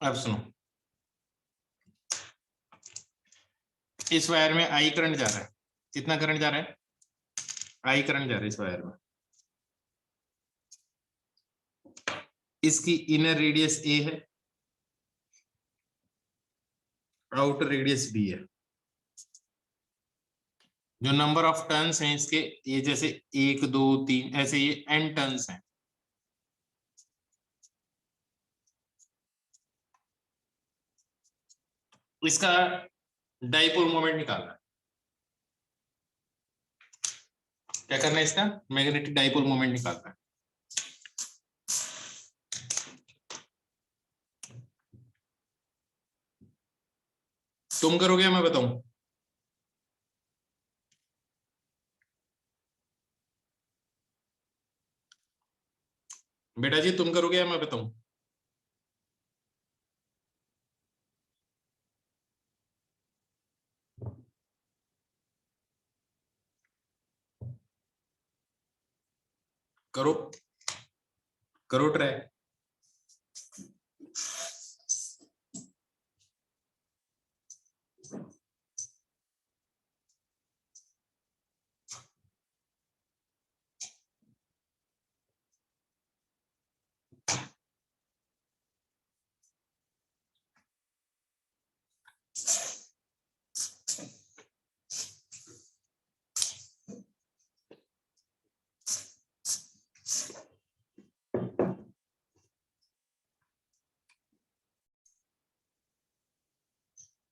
अब सुनो, इस वायर में आई करंट जा रहा है। कितना करंट जा रहा है? आई करंट जा रहा है इस वायर में। इसकी इनर रेडियस ए है, आउटर रेडियस बी है। जो नंबर ऑफ टर्न्स हैं इसके, ये जैसे 1 2 3 ऐसे ये n टर्न्स हैं। इसका डाइपोल मोमेंट निकालना है। क्या करना है? इसका मैग्नेटिक डाइपोल मोमेंट निकालना है। तुम करोगे या मैं बताऊं? बेटा जी तुम करोगे या मैं बताऊं? करो, करो ट्राई।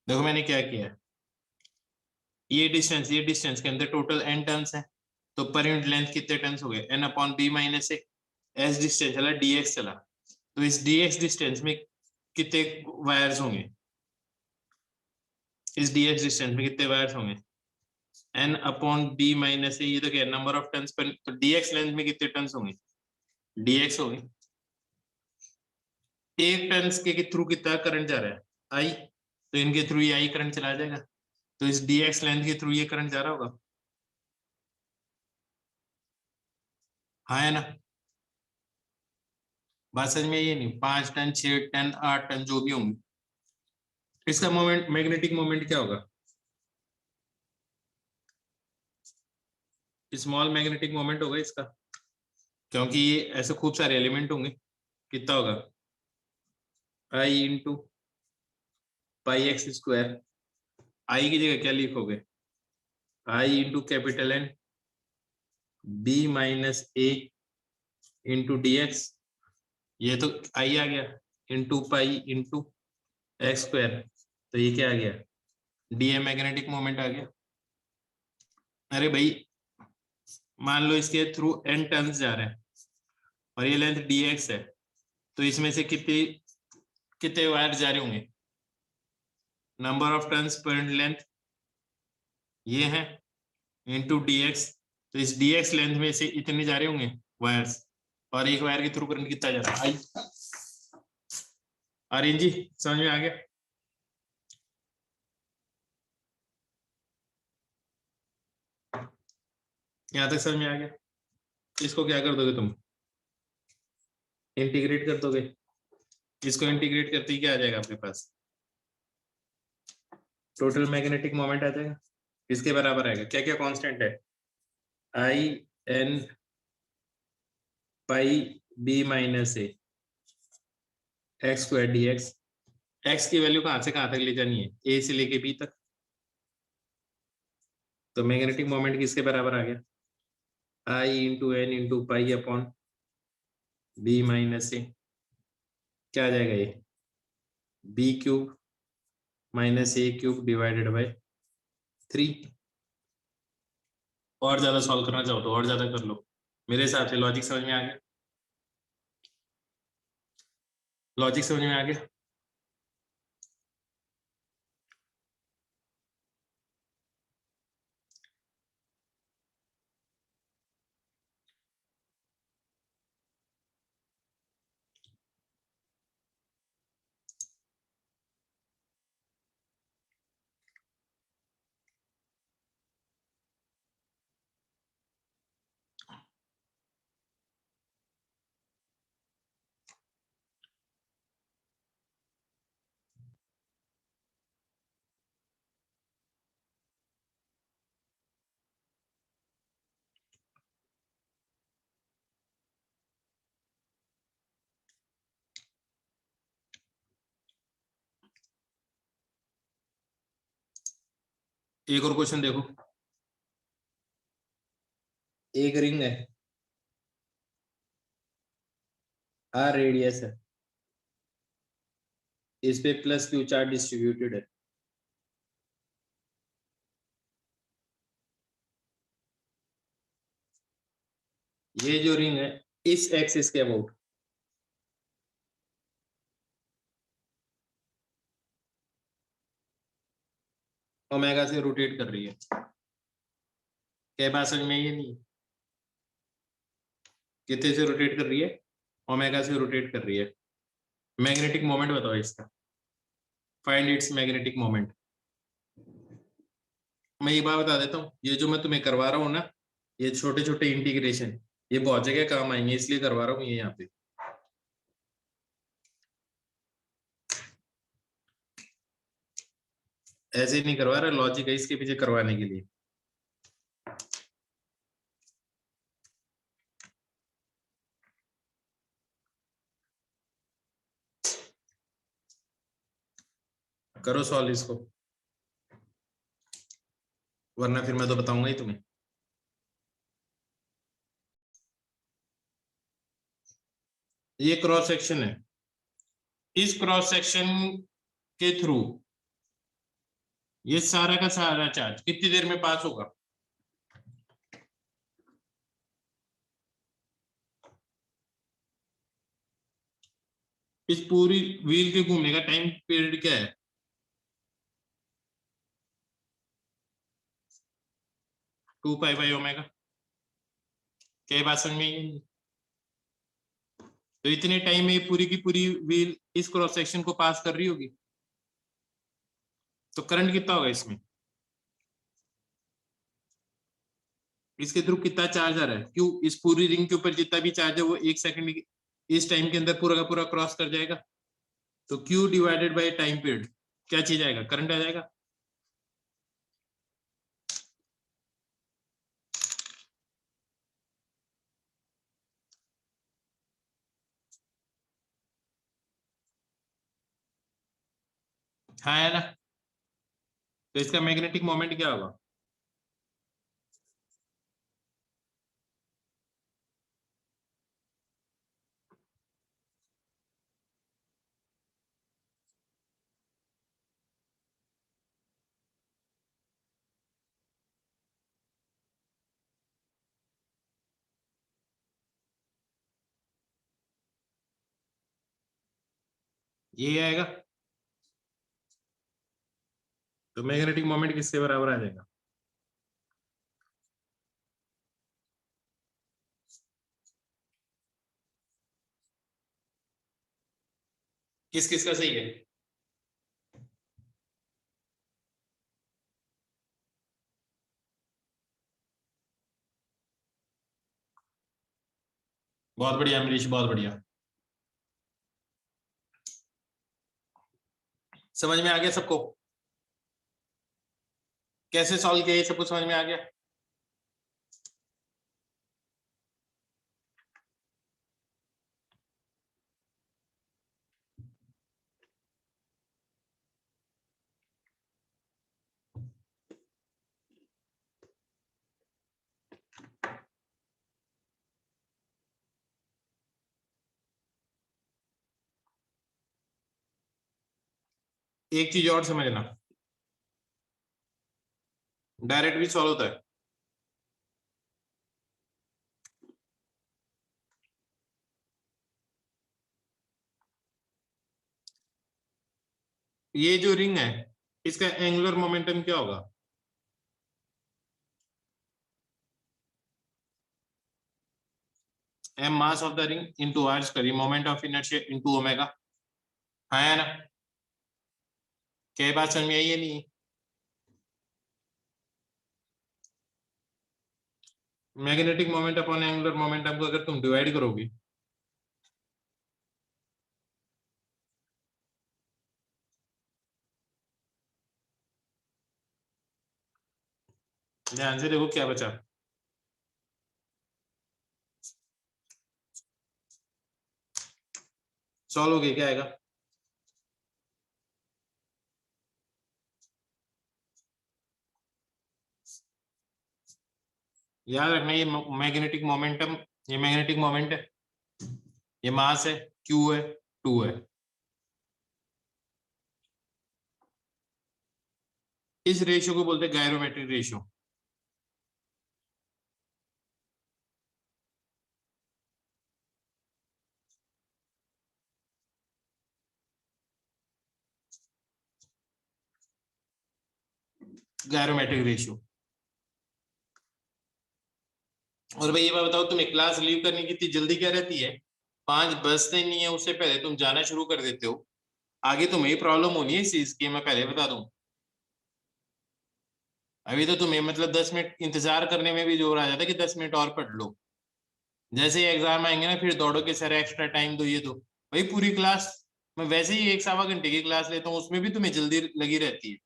देखो मैंने क्या किया है। ये डिस्टेंस के अंदर टोटल n टर्न्स है, तो पर यूनिट लेंथ कितने टर्न्स हो गए? n अपॉन b माइनस ए। एस डिस्टेंस चला, dx चला, तो इस dx डिस्टेंस में कितने वायर्स होंगे? इस dx डिस्टेंस में कितने वायर्स होंगे? n अपॉन b माइनस ए। ये तो क्या, नंबर ऑफ टर्न्स पर, तो dx लेंथ में कितने टर्न्स होंगे? dx होंगे। एक टर्न्स के थ्रू कितना करंट जा रहा है? आई, तो इनके थ्रू ये आई करंट चला जाएगा, तो इस dx लेंथ के थ्रू ये करंट जा रहा होगा। हाँ है ना? बात समझ में? ये नहीं 5 टन 6 टन 8 टन जो भी होंगे, इसका मोमेंट, मैग्नेटिक मोमेंट क्या होगा? स्मॉल मैग्नेटिक मोमेंट होगा इसका, क्योंकि ये ऐसे खूब सारे एलिमेंट होंगे। कितना होगा? I into pi x square. I की जगह क्या लिखोगे? I into capital N B minus A into D x. ये तो आई आ गया, into pi into x square, तो ये क्या आ गया? डी ए मैग्नेटिक मोमेंट आ गया। अरे भाई, मान लो इसके थ्रू एन टर्न्स जा रहे हैं और ये लेंथ डी एक्स है, तो इसमें से कितने कितने वायर जा रहे होंगे? Number of turns per length ये है, इंटू डी एक्स, तो इस डी एक्स लेंथ में से इतने जा रहे होंगे वायर्स, और एक वायर के थ्रू करंट कितना जा रहा है? आई। आर्यन जी समझ में आ गया? यहां तक समझ में आ गया? इसको क्या कर दोगे तुम? इंटीग्रेट कर दोगे। इसको इंटीग्रेट करते ही क्या आ जाएगा आपके पास? टोटल मैग्नेटिक मोमेंट आ जाएगा। इसके बराबर आएगा, क्या क्या कांस्टेंट है? I N pi B minus A X square D X. X की वैल्यू कहां से कहां तक ले जानी है? ए से लेके बी तक। तो मैग्नेटिक मोमेंट किसके बराबर आ गया? I into N into pi upon B minus A. क्या आ जाएगा ये? B cube minus A cube divided by 3। और ज्यादा सॉल्व करना चाहो तो और ज्यादा कर लो, मेरे हिसाब से लॉजिक समझ में आ गया। लॉजिक समझ में आ गया? एक और क्वेश्चन देखो, एक रिंग है, आर रेडियस है, इस पे प्लस क्यू चार्ज डिस्ट्रीब्यूटेड है। ये जो रिंग है इस एक्सिस के अबाउट ओमेगा से रोटेट कर रही है। क्या बात समझ में? ये नहीं कितने से रोटेट कर रही है? ओमेगा से रोटेट कर रही है। मैग्नेटिक मोमेंट बताओ इसका, फाइंड इट्स मैग्नेटिक मोमेंट। मैं ये बात बता देता हूँ, ये जो मैं तुम्हें करवा रहा हूँ ना, ये छोटे छोटे इंटीग्रेशन ये बहुत जगह काम आएंगे, इसलिए करवा रहा हूँ ये यहाँ पे। ऐसे ही नहीं करवा रहा, लॉजिक है इसके पीछे करवाने के लिए। करो सॉल्व इसको, वरना फिर मैं तो बताऊंगा ही तुम्हें। ये क्रॉस सेक्शन है, इस क्रॉस सेक्शन के थ्रू ये सारा का सारा चार्ज कितनी देर में पास होगा? इस पूरी व्हील के घूमने का टाइम पीरियड क्या है? 2 पाई बाई ओमेगा। क्या बात समझ में आई? तो इतने टाइम में ये पूरी की पूरी व्हील इस क्रॉस सेक्शन को पास कर रही होगी, तो करंट कितना होगा इसमें? इसके थ्रू कितना चार्ज आ रहा है? क्यों इस पूरी रिंग के ऊपर जितना भी चार्ज है वो 1 सेकंड इस टाइम के अंदर पूरा का पूरा क्रॉस कर जाएगा। तो Q divided by time period क्या चीज आएगा? करंट आ जाएगा। हाँ है ना? तो इसका मैग्नेटिक मोमेंट क्या होगा? ये आएगा। तो मैग्नेटिक मोमेंट किसके बराबर आ जाएगा? किस किस का सही है? बहुत बढ़िया अमरीश, बहुत बढ़िया। समझ में आ गया सबको? कैसे सॉल्व किया ये सब कुछ समझ में आ गया? एक चीज और समझना, डायरेक्ट भी सॉल्व होता है। ये जो रिंग है इसका एंगुलर मोमेंटम क्या होगा? m mass of the ring into r square, moment of inertia into omega. है ना? क्या बात समझ में आई है? नहीं? Magnetic moment upon angular momentum को अगर तुम डिवाइड करोगे ध्यान से देखो क्या बचा। सॉल्व हो गया, क्या आएगा? याद रखना ये मैग्नेटिक मोमेंटम, ये मैग्नेटिक मोमेंट है, ये मास है, क्यू है, टू है। इस रेशियो को बोलते हैं गायरोमेट्रिक रेशियो। गायरोमेट्रिक रेशियो। और भाई ये बात बताओ, तुम्हें क्लास लीव करने की इतनी जल्दी क्या रहती है? 5 बजते नहीं है उससे पहले तुम जाना शुरू कर देते हो। आगे तुम्हें ही प्रॉब्लम होनी है इस चीज की, मैं पहले बता दूं। अभी तो तुम्हें मतलब 10 मिनट इंतजार करने में भी जोर आ जाता है कि 10 मिनट और पढ़ लो। जैसे ही एग्जाम आएंगे ना, फिर दौड़ो के सर एक्स्ट्रा टाइम दो, ये दो। भाई पूरी क्लास, मैं वैसे ही 1 सवा घंटे की क्लास लेता हूँ, उसमें भी तुम्हें जल्दी लगी रहती है।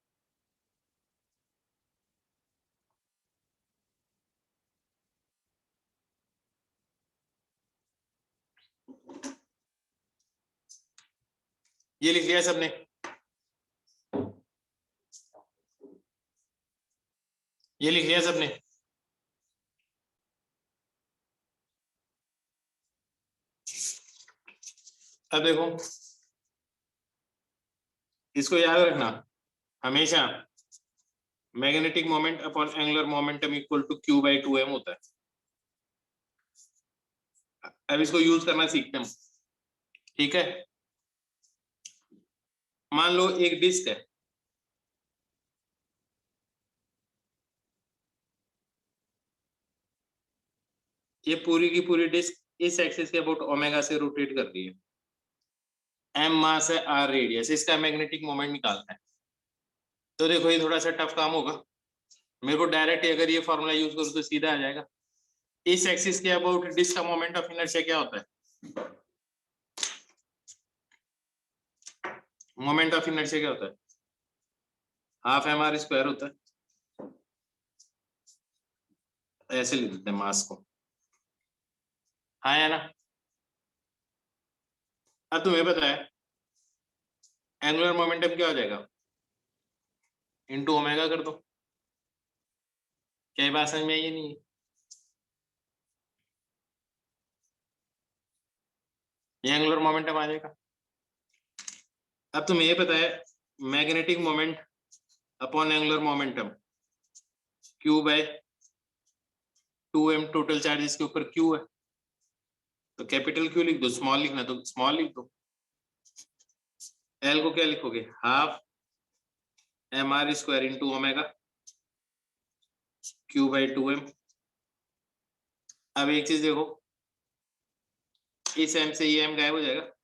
ये लिख लिया सबने? ये लिख लिया सबने? अब देखो, इसको याद रखना हमेशा, magnetic moment upon angular momentum equal to Q by two M होता है। अब इसको यूज करना सीखते हैं, ठीक है? मान लो एक डिस्क है, ये पूरी की पूरी डिस्क इस एक्सिस के अबाउट ओमेगा से रोटेट कर रही है। एम मास है, आर रेडियस, इसका मैग्नेटिक मोमेंट निकालना है। तो देखो ये थोड़ा सा टफ काम होगा। मेरे को डायरेक्ट अगर ये फॉर्मूला यूज करूँ तो सीधा आ जाएगा। इस एक्सिस के अबाउट डिस्क का मोमेंट ऑफ इनर्शिया क्या होता है? मोमेंट ऑफ इनर्शिया क्या होता है? हाफ एम आर स्क्वायर होता है। ऐसे लिख देते हैं मास को। हाँ या ना? अब तुम्हें पता है एंगुलर मोमेंटम क्या हो जाएगा? इनटू ओमेगा कर दो। क्या ये बात समझ में आई है? नहीं? ये एंगुलर मोमेंटम आ जाएगा। अब तुम्हें ये पता है magnetic moment upon angular momentum Q by two M, total charge इसके ऊपर क्यू है, तो कैपिटल क्यू लिख दो, स्मॉल लिखना तो स्मॉल लिख दो। एल को क्या लिखोगे? Half M R square into omega Q by two M. अब एक चीज देखो, इस एम से ये एम गायब हो जाएगा।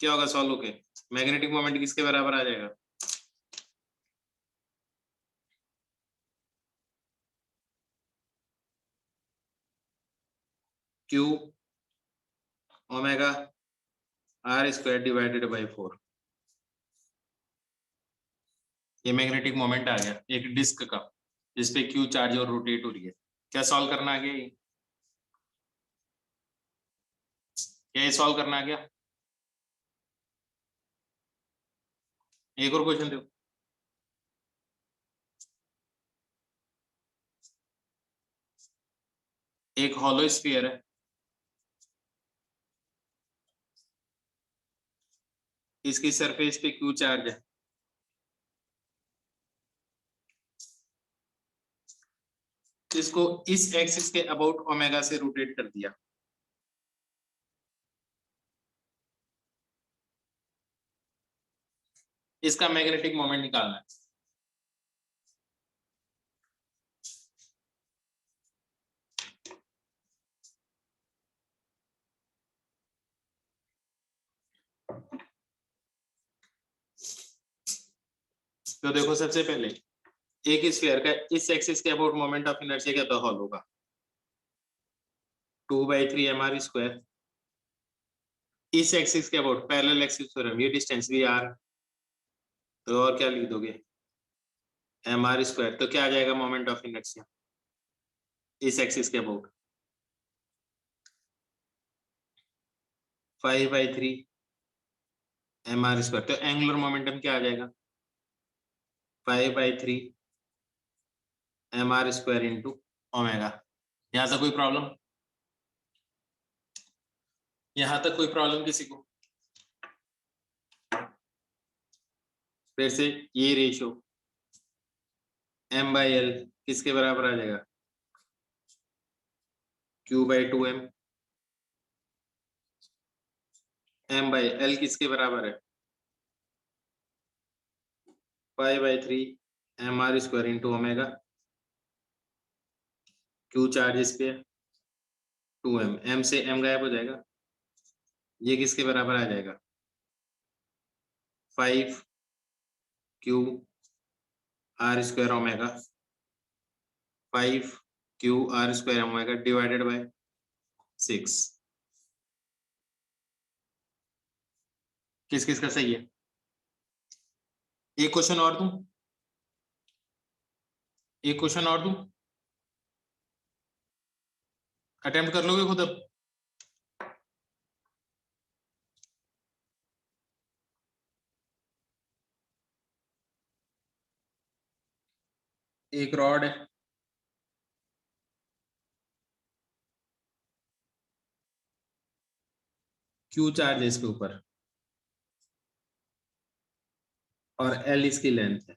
क्या होगा सॉल्व होके? मैग्नेटिक मोमेंट किसके बराबर आ जाएगा? Q omega R square divided by 4। ये मैग्नेटिक मोमेंट आ गया एक डिस्क का, जिसपे क्यू चार्ज और रोटेट हो रही है। क्या सॉल्व करना आ गया? क्या ये सॉल्व करना आ गया? एक और क्वेश्चन देखो। एक हॉलो स्फीयर है, इसकी सरफेस पे क्यू चार्ज है। इसको इस एक्सिस के अबाउट ओमेगा से रोटेट कर दिया। इसका मैग्नेटिक मोमेंट निकालना है। तो देखो सबसे पहले एक स्फीयर का इस एक्सिस के अबाउट मोमेंट ऑफ इनर्शिया क्या था? हॉलो का 2/3 mr स्क्वायर। इस एक्सिस के अबाउट पैरेलल एक्सिस थ्योरम, ये डिस्टेंस भी आर, तो और क्या लिख दोगे? M R square. तो क्या आ जाएगा मोमेंट ऑफ इनर्शिया इस एक्सिस के अबाउट? 5/3 mr square. तो एंगुलर मोमेंटम क्या आ जाएगा? 5/3 mr² इंटू ओमेगा। यहां तक कोई प्रॉब्लम? यहां तक कोई प्रॉब्लम किसी को? फिर से ये रेशियो m/l किसके बराबर आ जाएगा? q/2m। m/l किसके बराबर है? π/3 mr² into omega. q charge इस पे 2m, m से m गायब हो जाएगा। ये किसके बराबर आ जाएगा? 5q r² omega, 5q r² omega divided by 6। किस किस का सही है? एक क्वेश्चन और दूं? एक क्वेश्चन और दूं? अटेम्प्ट कर लोगे खुद अब? एक रॉड है, क्यू चार्ज है इसके ऊपर और एल इसकी लेंथ है।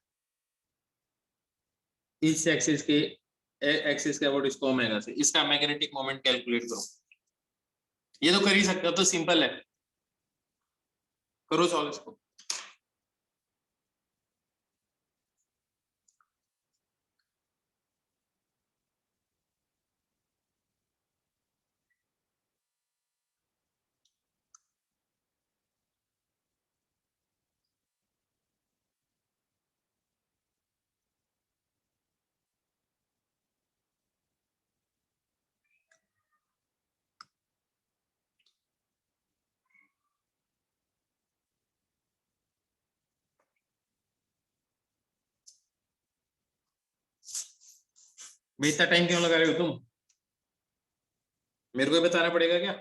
इस एक्सिस के एक्सिस के अबाउट इसको ओमेगा से इसका मैग्नेटिक मोमेंट कैलकुलेट करो। ये तो कर ही सकते हो, तो सिंपल है, करो सॉल्व इसको। भाई इतना टाइम क्यों लगा रहे हो तुम? मेरे को बताना पड़ेगा क्या?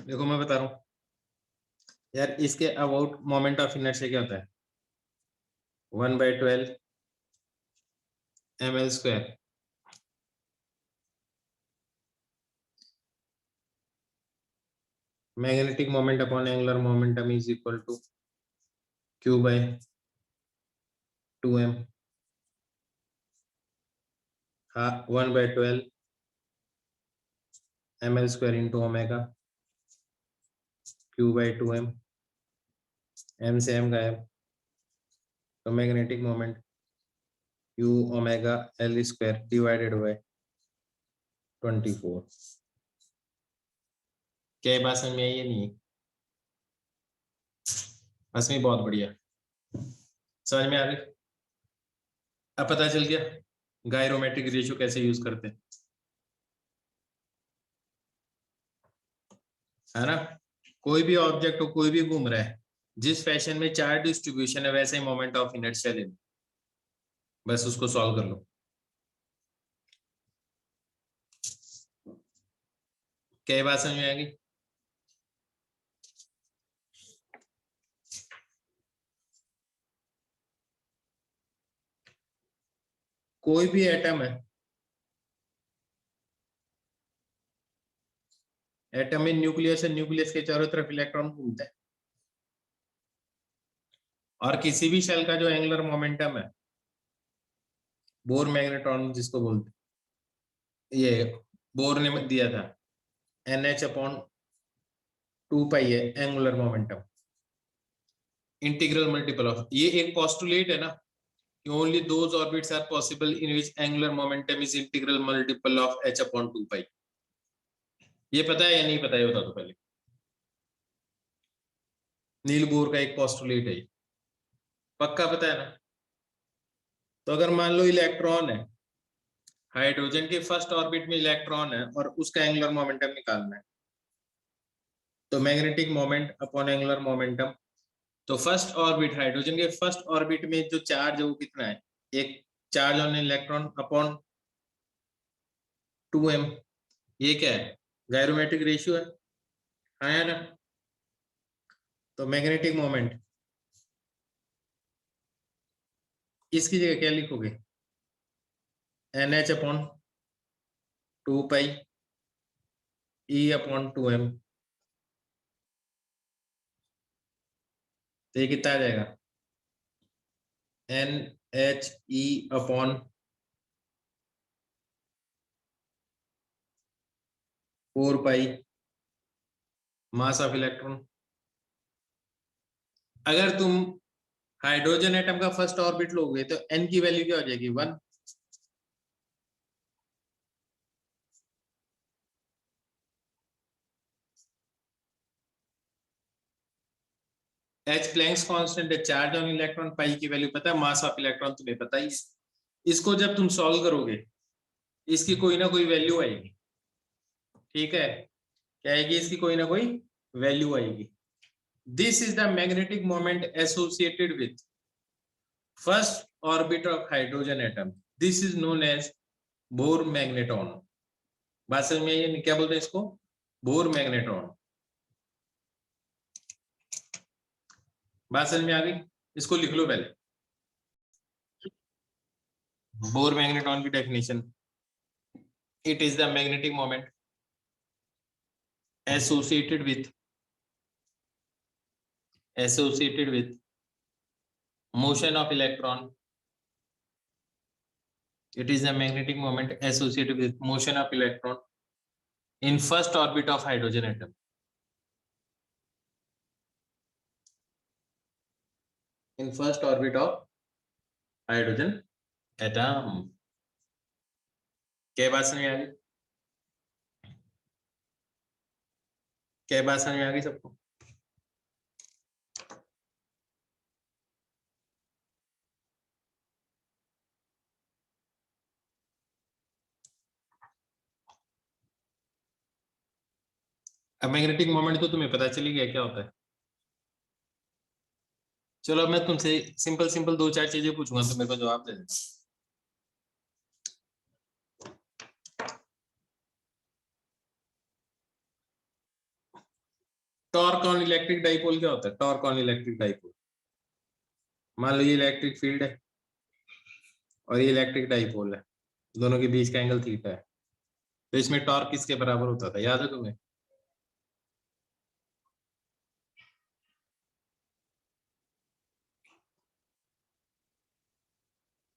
देखो मैं बता रहा हूँ यार, इसके अबाउट मोमेंट ऑफ इनर्शिया क्या होता है? 1/12 ml²। Magnetic moment upon angular momentum is equal to q/2m। हाँ, 1/12 ml² into omega Q/2m, m से m गायब, तो magnetic moment Q omega L square divided by 24। क्या ये बात समझ में आई है? नहीं बस में बहुत बढ़िया, समझ में आ गई। अब पता चल गया गायरोमेट्रिक रेशियो कैसे यूज करते हैं, है ना। कोई भी ऑब्जेक्ट हो, कोई भी घूम रहा है, जिस फैशन में चार्ज डिस्ट्रीब्यूशन है वैसे ही मोमेंट ऑफ इनर्शिया ले लो, बस उसको सॉल्व कर लो। क्या बात समझ में आएगी? कोई भी एटम है, एटम में न्यूक्लियस है, न्यूक्लियस के चारों तरफ इलेक्ट्रॉन घूमते हैं, और किसी भी शेल का जो एंगुलर मोमेंटम है, बोर मैग्नेट्रॉन जिसको बोलते, ये बोर ने दिया था, NH/2 है angular momentum, integral multiple of, ये एक पोस्टुलेट है ना, only those orbits are possible in which angular momentum is integral multiple of h/2 ये पता है या नहीं पता है बता दो पहले। नील बोर का एक पोस्टुलेट है, पक्का पता है ना। तो अगर मान लो इलेक्ट्रॉन है, हाइड्रोजन के फर्स्ट ऑर्बिट में इलेक्ट्रॉन है और उसका एंगुलर मोमेंटम निकालना है, तो magnetic moment upon angular momentum, तो फर्स्ट ऑर्बिट, हाइड्रोजन के फर्स्ट ऑर्बिट में जो चार्ज है वो कितना है, एक charge on electron upon 2m, ये क्या है, गायरोमेट्रिक रेशियो है ना। तो मैग्नेटिक मोमेंट इसकी जगह क्या लिखोगे, NH/2 E/2m, तो ये कितना आ जाएगा, NHE/4 मास ऑफ इलेक्ट्रॉन। अगर तुम हाइड्रोजन एटम का फर्स्ट ऑर्बिट लोगे तो n की वैल्यू क्या हो जाएगी, 1। H प्लैंक्स कांस्टेंट है, चार्ज ऑन इलेक्ट्रॉन, पाई की वैल्यू पता है, मास ऑफ इलेक्ट्रॉन तुम्हें पता ही। इसको जब तुम सॉल्व करोगे इसकी कोई ना कोई वैल्यू आएगी, ठीक है, क्या आएगी, इसकी कोई ना कोई वैल्यू आएगी। This is the magnetic moment associated with first orbit of hydrogen atom, this is known as Bohr magnetron. बात समझ में आई? क्या बोलते हैं इसको, बोर मैग्नेट्रॉन। बात समझ में आ गई? इसको लिख लो पहले, बोर मैग्नेट्रॉन की definition, it is the magnetic moment associated with motion of electron, it is a magnetic moment associated with motion of electron in first orbit of hydrogen atom, in first orbit of hydrogen atom। क्या बात समझ में आ गई? क्या बात समझ में आ गई सबको? अब मैग्नेटिक मोमेंट तो तुम्हें पता चली गया क्या होता है। चलो अब मैं तुमसे सिंपल सिंपल 2-4 चीजें पूछूंगा, तो मेरे को जवाब दे देना। टॉर्क ऑन इलेक्ट्रिक डाइपोल क्या होता है, टॉर्क ऑन इलेक्ट्रिक डाइपोल, मान लो ये इलेक्ट्रिक फील्ड है और ये इलेक्ट्रिक डाइपोल है, दोनों के बीच का एंगल थीटा है, तो इसमें टॉर्क किसके बराबर होता था, याद है तुम्हें?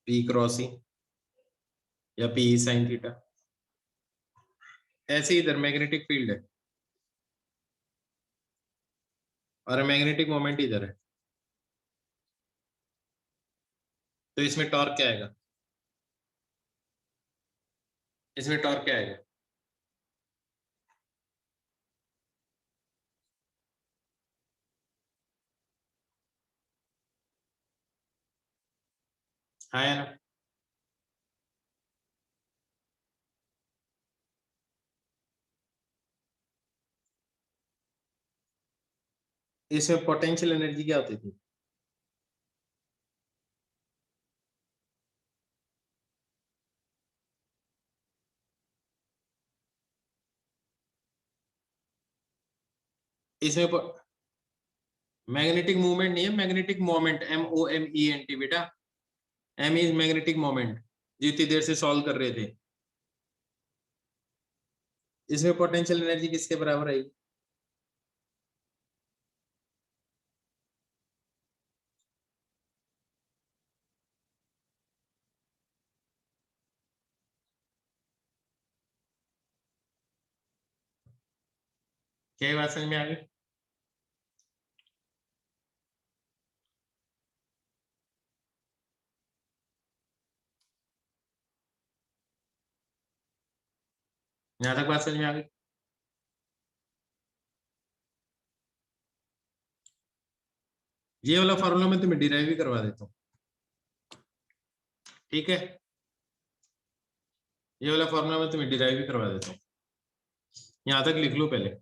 P क्रॉस ई या P साइन थीटा। ऐसे इधर मैग्नेटिक फील्ड है, और मैग्नेटिक मोमेंट इधर है, तो इसमें टॉर्क क्या आएगा? इसमें टॉर्क क्या आएगा? हाँ या ना? इसमें पोटेंशियल एनर्जी क्या होती थी? इसमें मैग्नेटिक मूवमेंट नहीं है, मैग्नेटिक मोमेंट, MOMENT बेटा। M इज मैग्नेटिक मोमेंट, जितनी देर से सॉल्व कर रहे थे। इसमें पोटेंशियल एनर्जी किसके बराबर आएगी? क्या बात समझ में आ गई? यहाँ तक बात समझ में आ गई? ये वाला फॉर्मूला मैं तुम्हें डिराइव भी करवा देता हूँ, ठीक है? ये वाला फॉर्मूला मैं तुम्हें डिराइव भी करवा देता हूँ, यहाँ तक लिख लो पहले।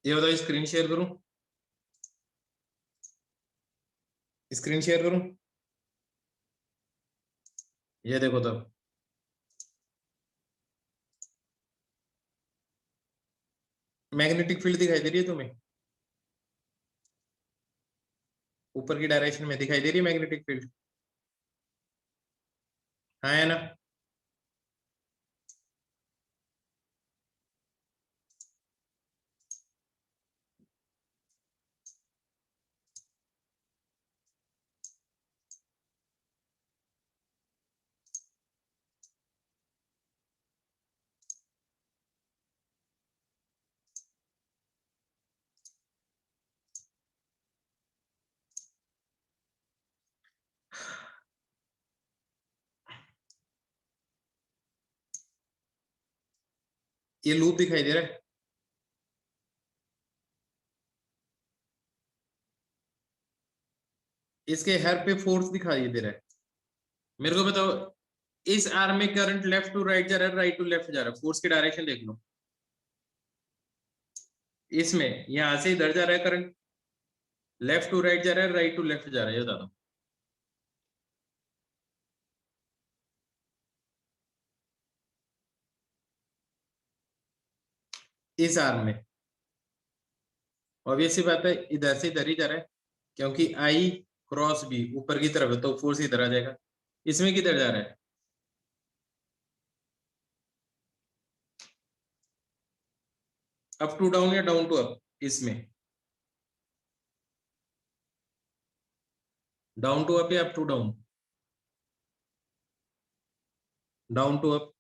ये बताओ, स्क्रीन शेयर करूं? स्क्रीन शेयर करूं? ये देखो तब, मैग्नेटिक फील्ड दिखाई दे रही है तुम्हें? ऊपर की डायरेक्शन में दिखाई दे रही है मैग्नेटिक फील्ड? हाँ है ना? ये लूप दिखाई दे रहा है? इसके हर पे फोर्स दिखाई दे रहा है। मेरे को बताओ, इस आर्म में करंट लेफ्ट टू राइट जा रहा है, राइट टू लेफ्ट जा रहा है? फोर्स की डायरेक्शन देख लो। इसमें यहां से इधर जा रहा है करंट, लेफ्ट टू राइट जा रहा है, राइट टू लेफ्ट जा रहा है, ये बता दो। इस आर्म में ऑब्वियस सी बात है, इधर से इधर ही जा रहा है, क्योंकि आई क्रॉस बी ऊपर की तरफ है, तो फोर्स इधर आ जाएगा। इसमें किधर जा रहा है? अप टू डाउन या डाउन टू अप? इसमें डाउन टू अप या up to down? Down to up.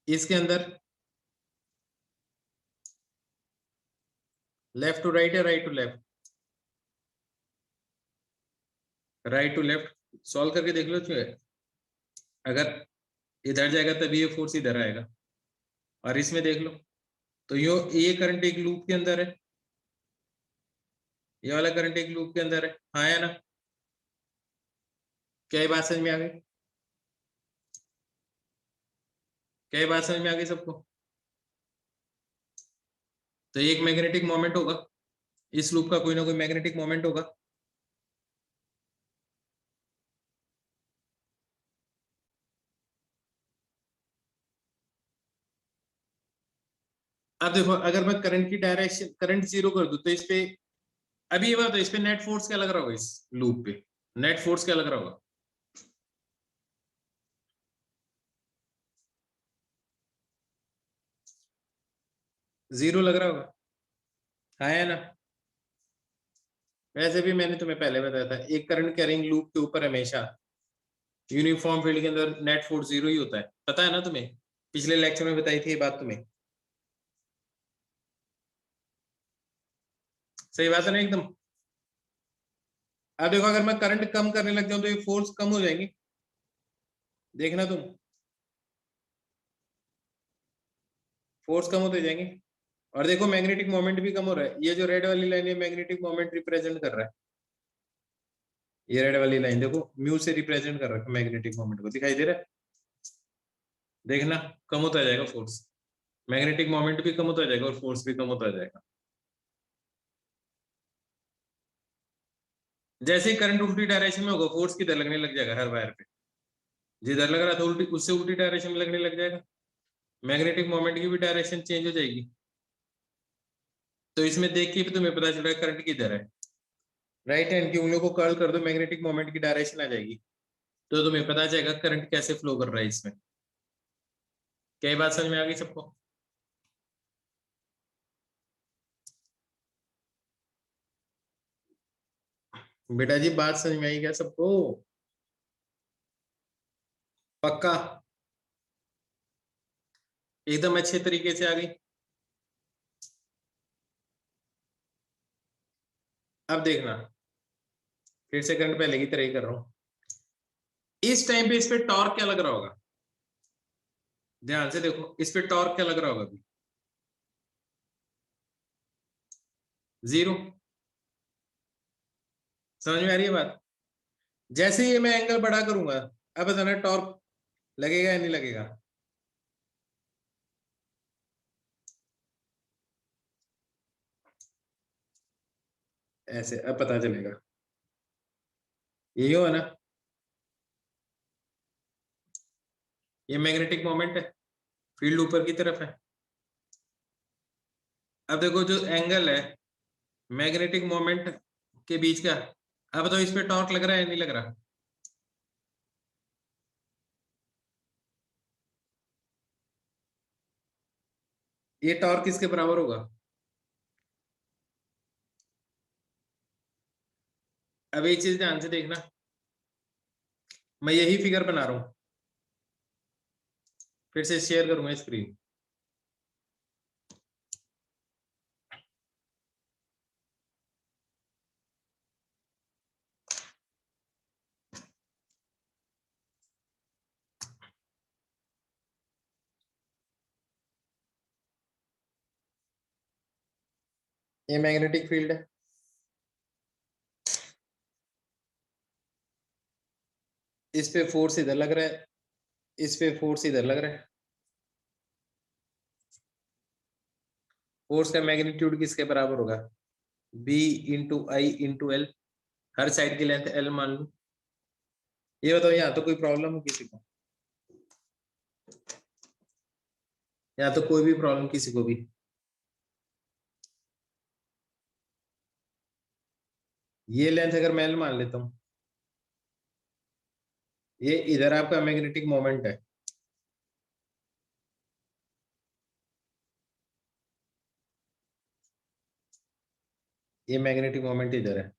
इसके अंदर लेफ्ट टू राइट या right to left? Right to left. Solve करके देख लो। जो है अगर इधर जाएगा तभी ये फोर्स इधर आएगा, और इसमें देख लो तो ये करंट एक लूप के अंदर है, ये वाला करंट एक लूप के अंदर है, हाँ या ना? क्या ये बात समझ में आ गई? क्या ये बात समझ में आ गई सबको? तो ये एक मैग्नेटिक मोमेंट होगा, इस लूप का कोई ना कोई मैग्नेटिक मोमेंट होगा। अब देखो अगर मैं करंट की डायरेक्शन, करंट जीरो कर दूं तो इस पे, अभी ये बात है, इस पे नेट फोर्स क्या लग रहा होगा? इस लूप पे नेट फोर्स क्या लग रहा होगा? जीरो लग रहा होगा, हाँ या ना? वैसे भी मैंने तुम्हें पहले बताया था, एक करंट कैरिंग लूप के ऊपर हमेशा यूनिफॉर्म फील्ड के अंदर नेट फोर्स जीरो ही होता है, पता है ना तुम्हें? पिछले लेक्चर में बताई थी ये बात तुम्हें। सही बात है ना एकदम? अब देखो अगर मैं करंट कम करने लग जाऊं तो ये फोर्स कम हो जाएंगी, देखना तुम, फोर्स कम होते जाएंगे। और देखो मैग्नेटिक मोमेंट भी कम हो रहा है, ये जो रेड वाली लाइन है मैग्नेटिक मोमेंट रिप्रेजेंट कर रहा है, ये रेड वाली लाइन देखो म्यू से रिप्रेजेंट कर रहा है मैग्नेटिक मोमेंट को, दिखाई दे रहा है? देखना कम होता जाएगा फोर्स, मैग्नेटिक मोमेंट भी कम होता जाएगा और फोर्स भी कम होता जाएगा। जैसे ही करंट उल्टी डायरेक्शन में होगा फोर्स किधर लगने लग जाएगा? हर वायर पे जिधर लग रहा था उल्टी, उससे उल्टी डायरेक्शन में लगने लग जाएगा, मैग्नेटिक मोमेंट की भी डायरेक्शन चेंज हो जाएगी। तो इसमें देख के भी तुम्हें पता चल रहा है करंट किधर है, राइट हैंड की उंगलियों को कर्ल कर दो मैग्नेटिक मोमेंट की डायरेक्शन आ जाएगी, तो तुम्हें पता चलेगा करंट कैसे फ्लो कर रहा है इसमें। क्या ये बात समझ में आ गई सबको? बेटा जी बात समझ में आई क्या सबको? पक्का? एकदम अच्छे तरीके से आ गई। अब देखना, फिर से करंट पहले की तरह ही कर रहा हूं। इस टाइम पे इस पे टॉर्क क्या लग रहा होगा? ध्यान से देखो इस पे टॉर्क क्या लग रहा होगा अभी? जीरो। समझ में आ रही है बात? जैसे ही मैं एंगल बड़ा करूंगा, अब बताना टॉर्क लगेगा या नहीं लगेगा? ऐसे अब पता चलेगा, यही हो ना? ये मैग्नेटिक मोमेंट है, फील्ड ऊपर की तरफ है। अब देखो जो एंगल है मैग्नेटिक मोमेंट के बीच का, अब तो इस पे टॉर्क लग रहा है नहीं लग रहा? ये टॉर्क किसके बराबर होगा? अब एक चीज ध्यान से देखना, मैं यही फिगर बना रहा हूं, फिर से शेयर करूंगा स्क्रीन। ये मैग्नेटिक फील्ड है, इस पे फोर्स इधर लग रहा है, इस पे फोर्स इधर लग रहा है। फोर्स का मैग्नीट्यूड किसके बराबर होगा? बी इंटू आई इंटू एल, हर साइड की लेंथ एल मान लो। ये बताओ यहाँ तो कोई प्रॉब्लम हो किसी को? यहाँ तो कोई भी प्रॉब्लम किसी को भी? ये लेंथ अगर मैं एल मान लेता हूँ, ये इधर आपका मैग्नेटिक मोमेंट है, ये मैग्नेटिक मोमेंट इधर है,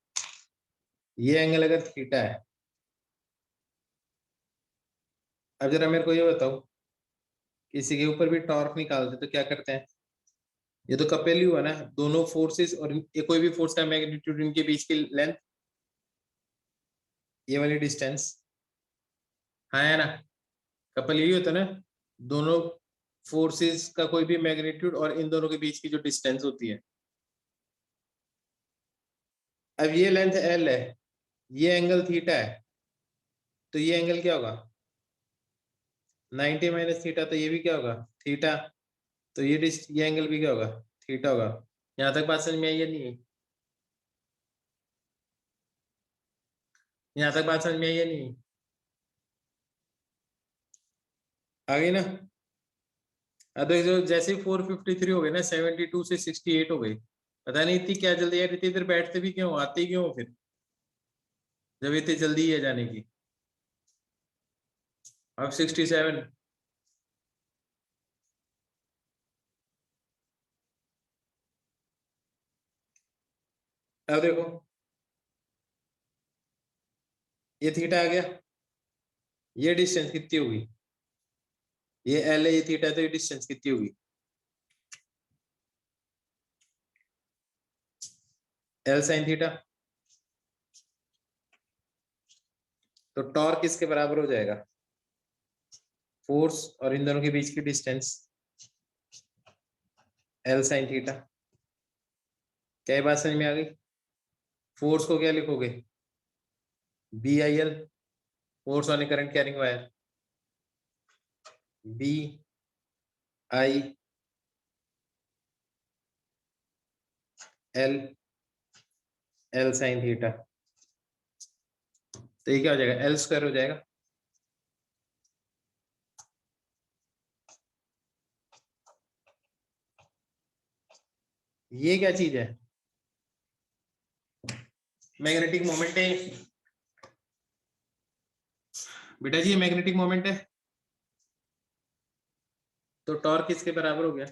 ये एंगल अगर थीटा है। अब जरा मेरे को ये बताओ, किसी के ऊपर भी टॉर्क निकालते तो क्या करते हैं? ये तो कपेल ही हुआ ना, दोनों फोर्सेस और ये कोई भी फोर्स का मैग्नीट्यूड इनके बीच की लेंथ, ये वाली डिस्टेंस, हाँ है ना, कपल यही होता है ना, दोनों फोर्सेस का कोई भी मैग्नीट्यूड और इन दोनों के बीच की जो डिस्टेंस होती है। अब ये लेंथ एल है, ये एंगल थीटा है, तो ये एंगल क्या होगा 90 माइनस थीटा, तो ये भी क्या होगा थीटा, तो ये एंगल भी क्या होगा थीटा होगा। यहाँ तक बात समझ में आई या नहीं? यहाँ तक बात समझ में आई या नहीं? आ गई ना? अब देखो जैसे 453 हो गए ना, 72 से 68 हो गई, पता नहीं इतनी क्या जल्दी यार, इतनी देर बैठते भी क्यों, आते ही क्यों फिर जब इतनी जल्दी है जाने की। अब 67, अब देखो ये थीटा आ गया, ये डिस्टेंस कितनी होगी, ये एल है, ये थीटा, तो ये डिस्टेंस कितनी होगी एल साइन थीटा। तो टॉर्क किसके बराबर हो जाएगा, फोर्स और इन दोनों के बीच की डिस्टेंस एल साइन थीटा। क्या बात समझ में आ गई? फोर्स को क्या लिखोगे B I L, force on current carrying wire, B I L, L sine theta, तो ये क्या हो जाएगा एल स्क्वायर हो जाएगा। ये क्या चीज है, मैग्नेटिक मोमेंट है बेटा जी, ये मैग्नेटिक मोमेंट है। तो टॉर्क किसके बराबर हो गया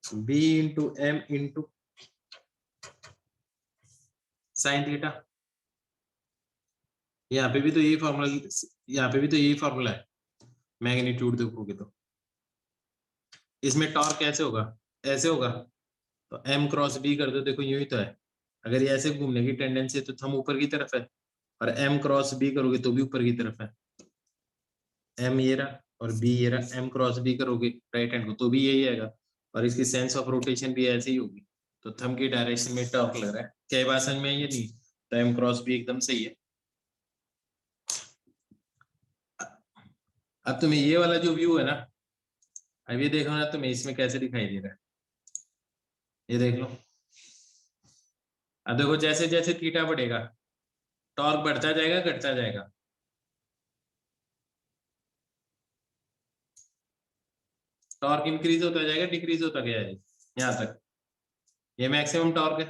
B into M into sine theta. यहाँ पे भी तो यही फॉर्मूला, यहाँ पे भी तो यही फॉर्मूला है, मैग्नीट्यूड देखोगे तो इसमें टॉर्क कैसे होगा, ऐसे होगा, तो m क्रॉस b कर दो, देखो यूं ही तो है, अगर ये ऐसे घूमने की टेंडेंसी है तो थंब ऊपर की तरफ है, और m क्रॉस b करोगे तो भी ऊपर की तरफ है, m ये रहा और b ये रहा, m क्रॉस b करोगे राइट हैंड को तो भी यही आएगा, और इसकी सेंस ऑफ रोटेशन भी ऐसे ही होगी, तो थंब की डायरेक्शन में टॉर्क लग रहा है। क्या बात समझ में आई है? नहीं, तो m क्रॉस b एकदम सही है। अब तुम्हें ये वाला जो व्यू है ना, अब ये देखो ना तुम्हें इसमें कैसे दिखाई दे रहा है, ये देख लो। अब देखो जैसे जैसे थीटा बढ़ेगा टॉर्क बढ़ता जाएगा घटता जाएगा, टॉर्क इंक्रीज होता जाएगा डिक्रीज होता गया है यहाँ तक, ये मैक्सिमम टॉर्क है।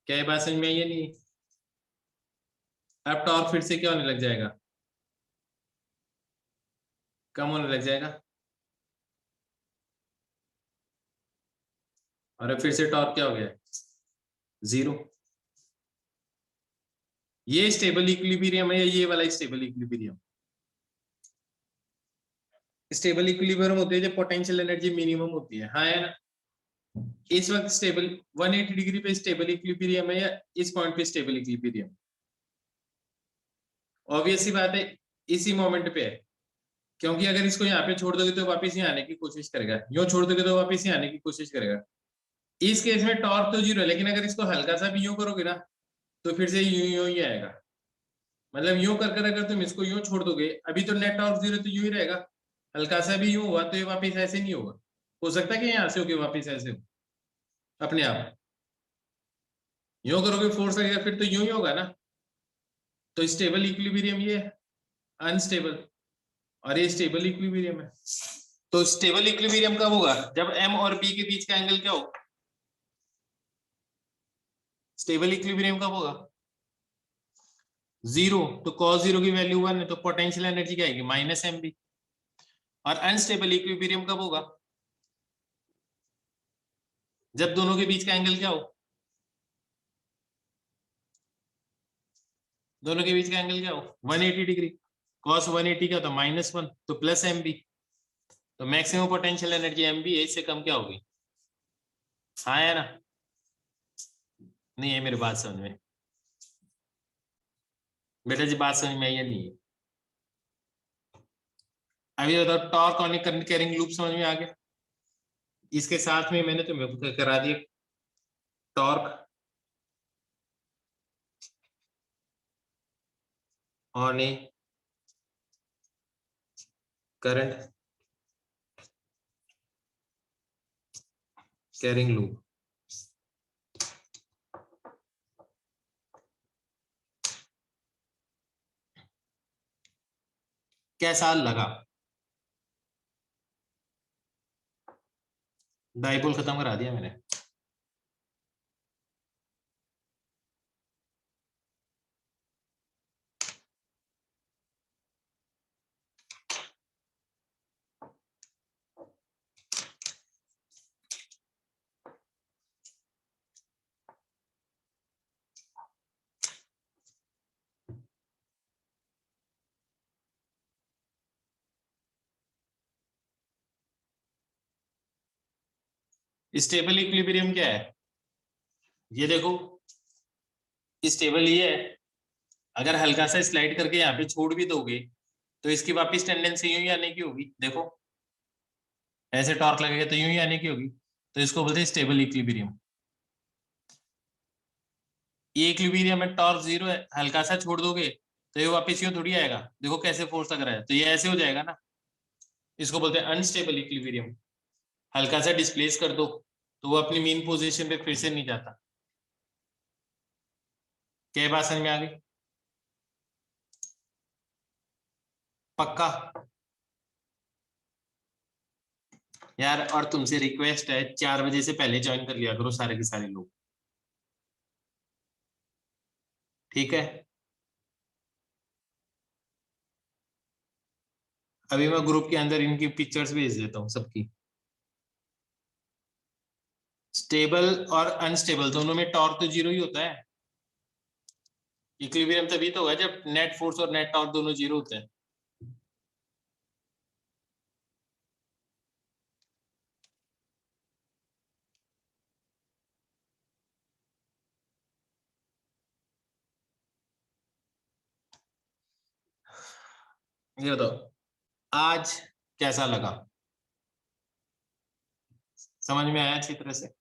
क्या ये बात समझ में आई है? नहीं, अब टॉर्क फिर से क्या होने लग जाएगा, कम होने लग जाएगा, और अब फिर से टॉर्क क्या हो गया जीरो। ये स्टेबल इक्विलिब्रियम है या ये वाला स्टेबल इक्विलिब्रियम? स्टेबल इक्विलिब्रियम होती है जब पोटेंशियल एनर्जी मिनिमम होती है, हाँ है ना। इस वक्त स्टेबल 180 डिग्री पे स्टेबल इक्विलिब्रियम है या इस पॉइंट पे स्टेबल इक्विलिब्रियम? ऑब्वियस सी बात है इसी मोमेंट पे है, क्योंकि अगर इसको यहाँ पे छोड़ दोगे तो वापस यहाँ आने की कोशिश करेगा, यूं छोड़ दोगे तो वापस यहाँ आने की कोशिश करेगा। इस केस में टॉर्क तो जीरो है, लेकिन अगर इसको हल्का सा भी यूं करोगे ना तो फिर से यूं यूं ही आएगा, मतलब यूं कर कर अगर तुम इसको यूं छोड़ दोगे अभी तो नेट टॉर्क जीरो तो यूं ही रहेगा, हल्का सा भी यूं हुआ तो ये वापस ऐसे नहीं होगा, हो सकता है कि यहाँ से होके वापस ऐसे हो अपने आप, यूं करोगे फोर्स लगेगा फिर तो यूं ही होगा ना। तो स्टेबल इक्विलिब्रियम ये है, अनस्टेबल और ये स्टेबल इक्विलिब्रियम है। तो स्टेबल इक्विलिब्रियम कब होगा, जब m और b के बीच का एंगल क्या हो, स्टेबल इक्विलिब्रियम कब होगा जीरो, तो cos जीरो की वैल्यू 1 है, तो पोटेंशियल एनर्जी क्या आएगी माइनस एम बी। और अनस्टेबल इक्विलिब्रियम कब होगा, जब दोनों के बीच का एंगल क्या हो, दोनों के बीच का एंगल क्या हो 180 डिग्री, cos 180 क्या होता है -1, तो प्लस एम बी, तो maximum potential energy M B है, इससे कम क्या होगी, हाँ है ना। नहीं है मेरी बात समझ में? बेटा जी बात समझ में आई या नहीं है? अभी बताओ, torque on current carrying loop समझ में आ गया? इसके साथ में मैंने तुम्हें करा दिया torque on A current carrying loop. कैसा लगा? डाइपोल खत्म करा दिया मैंने। स्टेबल इक्विलिब्रियम क्या है? ये देखो, स्टेबल ये है, अगर हल्का सा स्लाइड करके यहाँ पे छोड़ भी दोगे तो इसकी वापस टेंडेंसी यूं ही आने की होगी। देखो ऐसे टॉर्क लगेगा तो यूं ही आने की होगी, तो इसको बोलते हैं स्टेबल इक्विलिब्रियम। ये इक्विलिब्रियम में टॉर्क जीरो है, हल्का सा छोड़ दोगे तो ये वापस यूं थोड़ी आएगा। देखो कैसे फोर्स लग रहा है, तो ये ऐसे हो जाएगा ना। इसको बोलते हैं अनस्टेबल इक्विलिब्रियम। हल्का सा डिस्प्लेस कर दो तो वो अपनी मेन पोजीशन पे फिर से नहीं जाता। क्या बात समझ में आ गई? पक्का? यार और तुमसे रिक्वेस्ट है, 4 बजे से पहले ज्वाइन कर लिया करो सारे के सारे लोग, ठीक है? अभी मैं ग्रुप के अंदर इनकी पिक्चर्स भेज देता हूँ सबकी। स्टेबल और अनस्टेबल दोनों में टॉर्क तो जीरो ही होता है। इक्विलिब्रियम तभी तो होगा जब नेट फोर्स और नेट टॉर्क दोनों जीरो होते हैं। ये बताओ आज कैसा लगा? समझ में आया अच्छी तरह से?